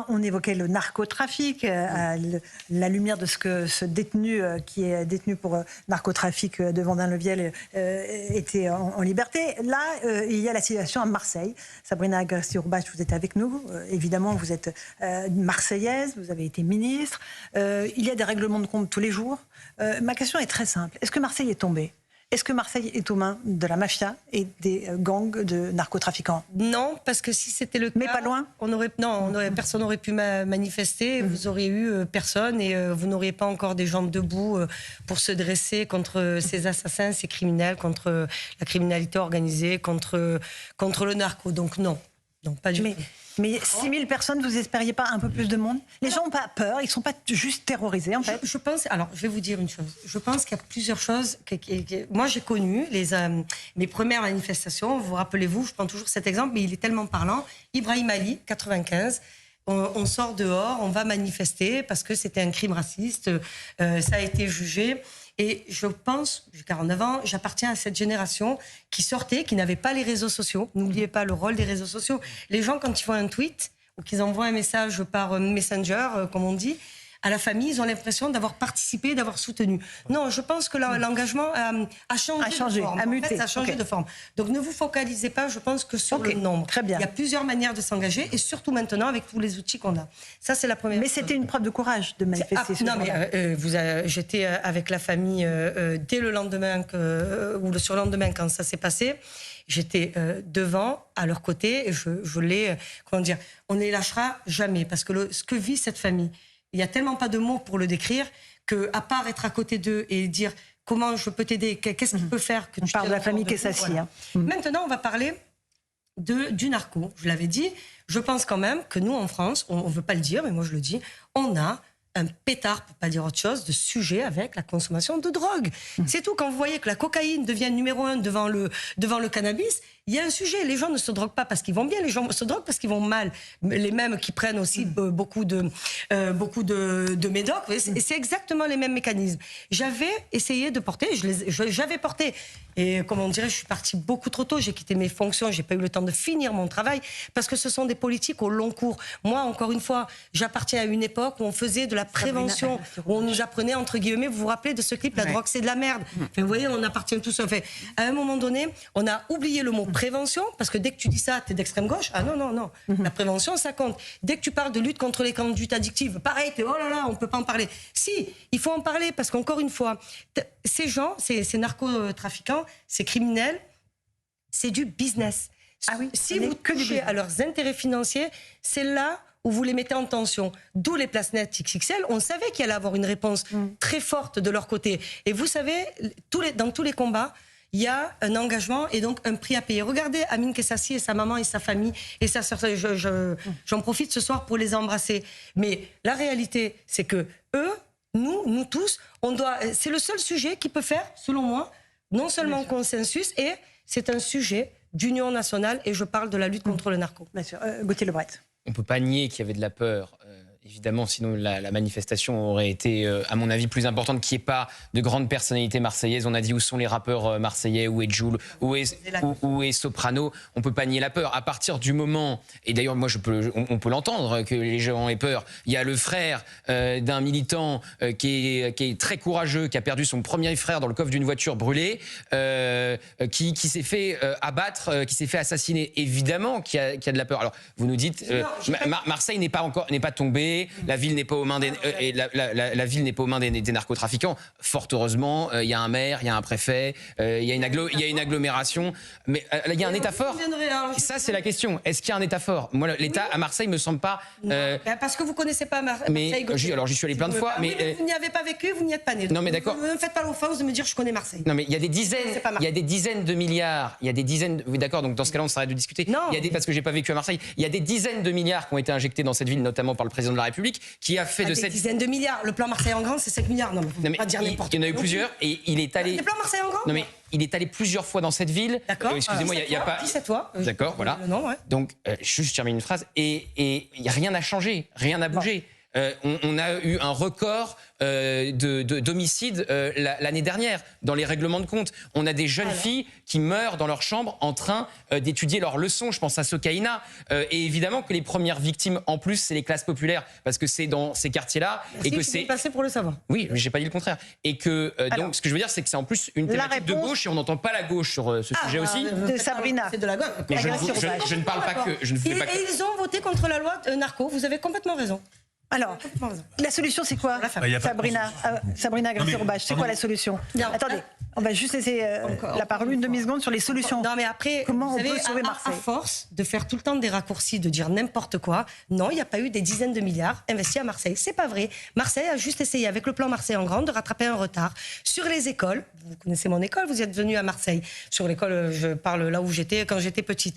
On évoquait le narcotrafic à la lumière de ce que ce détenu qui est détenu pour narcotrafic de Vendin-le-Viel était en liberté. Là, il y a la situation à Marseille. Sabrina Agresti-Roubache, vous êtes avec nous. Évidemment, vous êtes marseillaise, vous avez été ministre. Il y a des règlements de compte tous les jours. Ma question est très simple. Est-ce que Marseille est tombée ? Est-ce que Marseille est aux mains de la mafia et des gangs de narcotrafiquants? Non, parce que si c'était le cas... Mais pas loin. Personne n'aurait pu manifester, vous auriez eu personne et vous n'auriez pas encore des jambes debout pour se dresser contre ces assassins, ces criminels, contre la criminalité organisée, contre le narco. Donc non, pas du tout. Mais 6 000 personnes, vous espériez pas un peu plus de monde? Les gens n'ont pas peur, ils ne sont pas juste terrorisés en fait. Je pense, alors je vais vous dire une chose, je pense qu'il y a plusieurs choses. Moi j'ai connu mes premières manifestations, vous rappelez-vous, je prends toujours cet exemple, mais il est tellement parlant. Ibrahim Ali, 95, on sort dehors, on va manifester parce que c'était un crime raciste, ça a été jugé. Et je pense, j'ai 49 ans, j'appartiens à cette génération qui sortait, qui n'avait pas les réseaux sociaux. N'oubliez pas le rôle des réseaux sociaux. Les gens, quand ils font un tweet ou qu'ils envoient un message par Messenger, comme on dit, à la famille, ils ont l'impression d'avoir participé, d'avoir soutenu. Non, je pense que l'engagement a changé de forme. A muté. En fait, ça a changé de forme. Donc ne vous focalisez pas, je pense, que sur le nombre. Très bien. Il y a plusieurs manières de s'engager et surtout maintenant avec tous les outils qu'on a. Ça, c'est la première chose. Mais c'était une preuve de courage de manifester ce jour-là. J'étais avec la famille dès le lendemain ou le surlendemain quand ça s'est passé. J'étais devant, à leur côté, et je les... Comment dire, on ne les lâchera jamais. Parce que ce que vit cette famille, il n'y a tellement pas de mots pour le décrire qu'à part être à côté d'eux et dire comment je peux t'aider, qu'est-ce qu'il peut faire que on parle de la famille qui est s'assied. Voilà. Maintenant, on va parler du narco. Je l'avais dit, je pense quand même que nous, en France, on ne veut pas le dire, mais moi je le dis, on a un pétard, pour pas dire autre chose, de sujet avec la consommation de drogue. C'est tout. Quand vous voyez que la cocaïne devient numéro 1 devant le cannabis, il y a un sujet. Les gens ne se droguent pas parce qu'ils vont bien, les gens se droguent parce qu'ils vont mal. Les mêmes qui prennent aussi beaucoup de médocs. C'est exactement les mêmes mécanismes. J'avais essayé de porter, j'avais porté. Et comme on dirait, je suis partie beaucoup trop tôt. J'ai quitté mes fonctions, j'ai pas eu le temps de finir mon travail parce que ce sont des politiques au long cours. Moi, encore une fois, j'appartiens à une époque où on faisait de la prévention, où on nous apprenait, entre guillemets, vous vous rappelez de ce clip, la drogue c'est de la merde. Enfin, vous voyez, on appartient tous. Enfin, à un moment donné, on a oublié le mot prévention, parce que dès que tu dis ça, t'es d'extrême gauche. Ah non, non, non. La prévention, ça compte. Dès que tu parles de lutte contre les conduites addictives, pareil, t'es oh là là, on peut pas en parler. Si, il faut en parler, parce qu'encore une fois, ces gens, ces narcotrafiquants, ces criminels, c'est du business. Ah oui, si vous touchez à leurs intérêts financiers, c'est là où vous les mettez en tension. D'où les places nettes XXL. On savait qu'il allait avoir une réponse très forte de leur côté. Et vous savez, dans tous les combats, il y a un engagement et donc un prix à payer. Regardez Amine Kessassi et sa maman et sa famille et sa sœur. J'en profite ce soir pour les embrasser. Mais la réalité, c'est que eux, nous tous, c'est le seul sujet qui peut faire, selon moi, non seulement consensus, et c'est un sujet d'union nationale, et je parle de la lutte contre le narco. Bien sûr. Gauthier Lebret. On ne peut pas nier qu'il y avait de la peur. Évidemment, sinon la manifestation aurait été, à mon avis, plus importante, qu'il n'y ait pas de grandes personnalités marseillaises. On a dit où sont les rappeurs marseillais, où est Jul, où est Soprano. On ne peut pas nier la peur. À partir du moment, et d'ailleurs, moi, on peut l'entendre, que les gens aient peur. Il y a le frère d'un militant qui est très courageux, qui a perdu son premier frère dans le coffre d'une voiture brûlée, qui s'est fait abattre, qui s'est fait assassiner. Évidemment qu'il y a de la peur. Alors, vous nous dites, Marseille n'est pas tombée. La ville n'est pas aux mains la ville n'est pas aux mains des narcotrafiquants. Fort heureusement, il y a un maire, il y a un préfet, il y a une agglomération. Mais il y a un État fort. Ça, c'est la question. Est-ce qu'il y a un État fort? Moi, l'État à Marseille me semble pas. Parce que vous connaissez pas Marseille. Mais alors j'y suis allé plein de fois. Mais vous n'y avez pas vécu, vous n'y êtes pas né. Non, mais d'accord. Ne me faites pas l'offense de me dire je connais Marseille. Non, mais il y a des dizaines de milliards. Il y a des dizaines. Oui, d'accord. Donc dans ce cas-là, on s'arrête de discuter. Non. Parce que j'ai pas vécu à Marseille. Il y a des dizaines de milliards qui ont été injectés dans cette ville, notamment par le président de la République, qui a fait de cette dizaine de milliards. Le plan Marseille en grand, c'est 5 milliards. Non, mais pas dire n'importe quoi. Il y en a eu plusieurs et il est allé. Les plans Marseille en grand. Non, mais il est allé plusieurs fois dans cette ville. D'accord. Excusez-moi, il y a pas. 17 fois. D'accord, voilà. Non, ouais. Donc, je termine une phrase et il y a rien à changer, rien à bouger. On a eu un record d'homicides l'année dernière dans les règlements de compte. On a des jeunes filles qui meurent dans leur chambre en train d'étudier leurs leçons. Je pense à Sokaina. Et évidemment que les premières victimes, en plus, c'est les classes populaires, parce que c'est dans ces quartiers-là. Et que c'est passé pour le savoir. Oui, mais j'ai pas dit le contraire. Et que donc, ce que je veux dire, c'est que c'est en plus une thématique de gauche, et on n'entend pas la gauche sur ce sujet aussi. De Sabrina. C'est de la gauche. Mais je ne parle pas que. Je ne fais pas que. Et ils ont voté contre la loi narco. Vous avez complètement raison. Alors, la solution, c'est quoi, Sabrina Garcia-Roubache, c'est quoi la solution? Attendez, on va juste laisser la parole une demi-seconde sur les solutions. Non, mais après, comment on peut sauver à Marseille? force de faire tout le temps des raccourcis, de dire n'importe quoi, non, il n'y a pas eu des dizaines de milliards investis à Marseille. C'est pas vrai. Marseille a juste essayé, avec le plan Marseille en grand, de rattraper un retard sur les écoles. Vous connaissez mon école, vous êtes venu à Marseille. Sur l'école, je parle là où j'étais quand j'étais petite.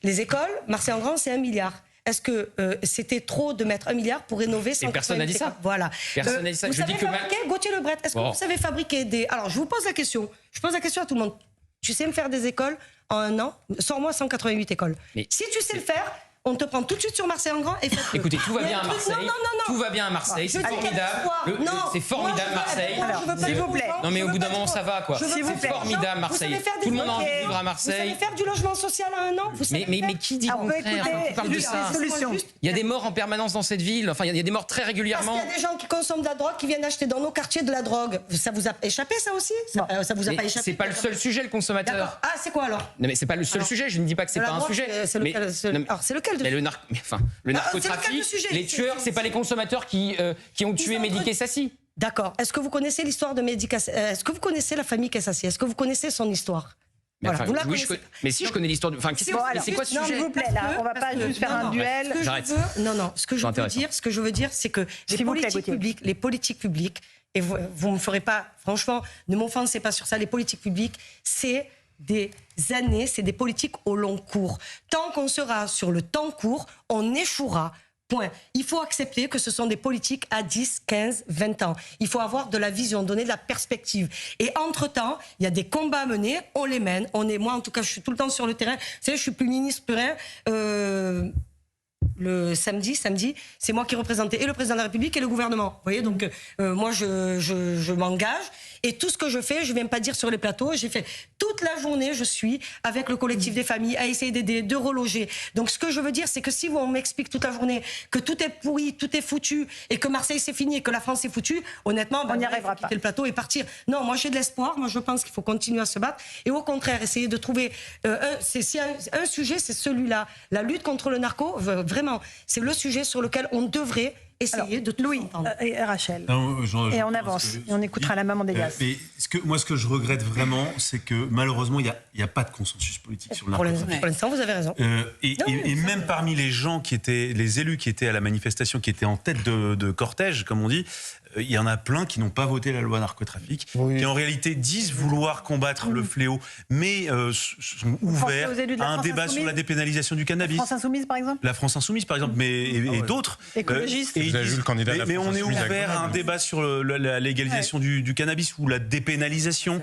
Les écoles, Marseille en grand, c'est 1 milliard. Est-ce que c'était trop de mettre 1 milliard pour rénover 100 personne n'a dit ça. Voilà. Personne n'a dit ça. Vous savez fabriquer, Gauthier Lebret, est-ce que vous savez fabriquer des... Alors, je vous pose la question. Je pose la question à tout le monde. Tu sais me faire des écoles en 1 an? Sors-moi 188 écoles. Mais si tu sais le faire, on te prend tout de suite sur Marseille en grand et faites-le. Écoutez, tout va bien à Marseille. Non. Tout va bien à Marseille. C'est formidable. C'est formidable Marseille. S'il vous plaît. Non mais au bout d'un moment ça va quoi. C'est formidable Marseille. Tout le monde a envie de vivre à Marseille. Vous savez faire du logement social en 1 an? Mais qui dit le contraire? On parle de ça. Il y a des morts en permanence dans cette ville. Enfin, il y a des morts très régulièrement. Parce qu'il y a des gens qui consomment de la drogue, qui viennent acheter dans nos quartiers de la drogue. Ça vous a échappé ça aussi? Ça vous a pas échappé? C'est pas le seul sujet, le consommateur. Ah, c'est quoi alors? Non mais c'est pas le seul sujet. Je ne dis pas que c'est pas un sujet. Alors c'est lequel? Le narcotrafic, les tueurs, c'est pas les consommateurs qui ont tué Mehdi Kessassi. D'accord. Est-ce que vous connaissez l'histoire de Mehdi Kessassi? Est-ce que vous connaissez la famille Kessassi? Est-ce que vous connaissez son histoire? Mais, voilà, enfin, vous la oui, mais si je connais l'histoire de... Enfin, c'est quoi ce sujet? S'il vous plaît, là, on va pas juste faire un duel. J'arrête. Ce que je veux dire, c'est que les politiques publiques, et vous me ferez pas, franchement, ne m'offensez pas sur ça, les politiques publiques, c'est des années, c'est des politiques au long cours. Tant qu'on sera sur le temps court, on échouera. Point. Il faut accepter que ce sont des politiques à 10, 15, 20 ans. Il faut avoir de la vision, donner de la perspective. Et entre-temps, il y a des combats à mener, on les mène. Moi, en tout cas, je suis tout le temps sur le terrain. Vous savez, je suis plus ministre, plus rien. Le samedi, c'est moi qui représentais et le président de la République et le gouvernement. Vous voyez, donc moi, je m'engage. Et tout ce que je fais, je ne viens pas dire sur les plateaux, j'ai fait toute la journée, je suis avec le collectif des familles à essayer d'aider, de reloger. Donc ce que je veux dire, c'est que si on m'explique toute la journée que tout est pourri, tout est foutu, et que Marseille c'est fini, et que la France est foutue, honnêtement, on n'y arrivera pas. Quitter le plateau et partir. Non, moi j'ai de l'espoir, moi je pense qu'il faut continuer à se battre, et au contraire, essayer de trouver... un sujet, c'est celui-là. La lutte contre le narco, vraiment, c'est le sujet sur lequel on devrait... essayer de tout entendre. Et Rachel. Et on avance. Et on écoutera la maman des gaz. Moi, ce que je regrette vraiment, c'est que malheureusement, il n'y a pas de consensus politique sur le narcotrafic. Pour l'instant, vous avez raison. Et même parmi les gens qui étaient, les élus qui étaient à la manifestation, qui étaient en tête de cortège, comme on dit, il y en a plein qui n'ont pas voté la loi narcotrafic, qui en réalité disent vouloir combattre le fléau, mais sont ouverts à un débat sur la dépénalisation du cannabis. La France Insoumise, par exemple. La France Insoumise, par exemple, et d'autres. Écologistes. Vous avez vu le candidat de la France Insoumise. Mais on est ouvert à un débat sur la légalisation du cannabis ou la dépénalisation.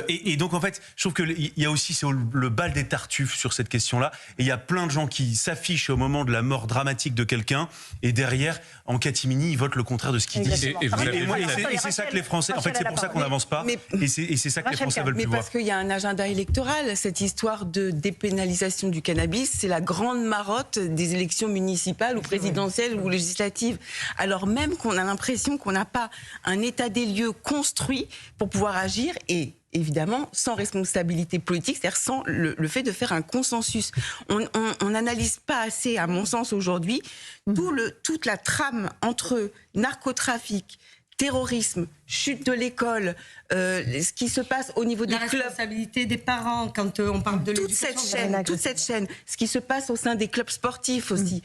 Et donc, en fait, je trouve qu'il y a aussi le bal des tartuffes sur cette question-là. Et il y a plein de gens qui s'affichent au moment de la mort dramatique de quelqu'un, et derrière, en catimini, ils votent le contraire de ce qu'ils disent. Et c'est ça que les Français... En fait, c'est pour ça qu'on n'avance pas. Et c'est ça que les Français veulent plus voir. Mais parce qu'il y a un agenda électoral. Cette histoire de dépénalisation du cannabis, c'est la grande marotte des élections municipales ou présidentielles ou législatives. Alors même qu'on a l'impression qu'on n'a pas un état des lieux construit pour pouvoir agir, et évidemment sans responsabilité politique, c'est-à-dire sans le fait de faire un consensus. On n'analyse pas assez, à mon sens aujourd'hui, toute la trame entre narcotrafic, terrorisme, chute de l'école, ce qui se passe au niveau des clubs. La responsabilité des parents quand on parle de l'éducation. Toute cette chaîne, ce qui se passe au sein des clubs sportifs aussi.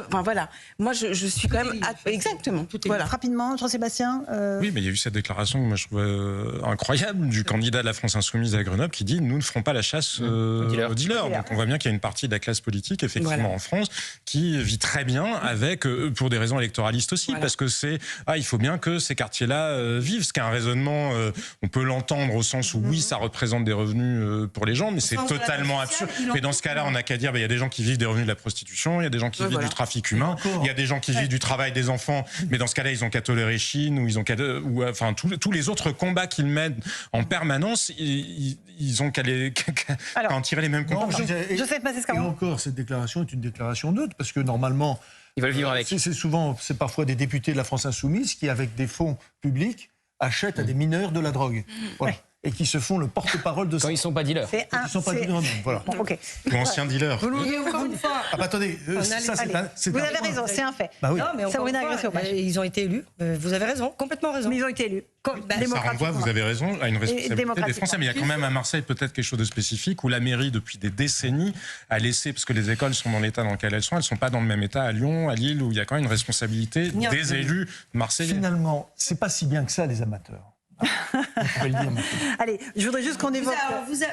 Enfin voilà, moi je suis quand même... Exactement. Voilà. Rapidement, Jean-Sébastien. Oui, mais il y a eu cette déclaration que moi je trouve incroyable du candidat de la France Insoumise à Grenoble qui dit « Nous ne ferons pas la chasse aux dealers ». Donc on voit bien qu'il y a une partie de la classe politique, effectivement, en France, qui vit très bien avec, pour des raisons électoralistes aussi, parce que il faut bien que ces quartiers-là vivre, ce qui est un raisonnement, on peut l'entendre au sens où oui, ça représente des revenus pour les gens, mais c'est totalement absurde. Mais dans ce cas-là, on n'a qu'à dire, il y a des gens qui vivent des revenus de la prostitution, il y a des gens qui vivent du trafic humain, il y a des gens qui vivent du travail des enfants, mais dans ce cas-là, ils ont qu'à tolérer Chine, ou ils ont qu'à, enfin, tous les autres combats qu'ils mènent en permanence, ils ont qu'à en tirer les mêmes conclusions. Et encore, cette déclaration est une déclaration neutre, parce que normalement, ils veulent vivre avec. C'est parfois des députés de la France Insoumise qui, avec des fonds publics, achètent à des mineurs de la drogue. Voilà. Et qui se font le porte-parole de ça. Quand ils ne sont pas dealers. Ils ne sont pas dealers, voilà. Bon, okay. Ou anciens dealers. Et encore une fois. Ah bah attendez, ça c'est vous avez raison, c'est un fait. Bah oui. Non, mais encore une fois, ils ont été élus. Vous avez raison, complètement raison. Mais ils ont été élus. Ça renvoie, vous avez raison, à une responsabilité des Français. Mais il y a quand même à Marseille peut-être quelque chose de spécifique où la mairie, depuis des décennies, a laissé, parce que les écoles sont dans l'état dans lequel elles sont pas dans le même état à Lyon, à Lille, où il y a quand même une responsabilité des élus marseillais. Finalement, c'est pas si bien que ça, les amateurs. Allez, je voudrais juste qu'on évoque...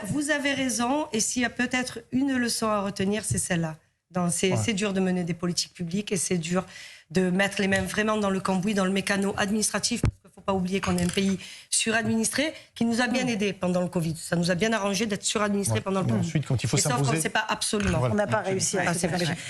Vous avez raison, et s'il y a peut-être une leçon à retenir, c'est celle-là. C'est dur de mener des politiques publiques, et c'est dur de mettre les mains vraiment dans le cambouis, dans le mécano administratif, parce qu'il ne faut pas oublier qu'on est un pays suradministré, qui nous a bien aidés pendant le Covid. Ça nous a bien arrangé d'être suradministré pendant le Covid. Ensuite, quand il faut s'imposer... Sauf qu'on ne sait pas absolument. On n'a pas réussi à...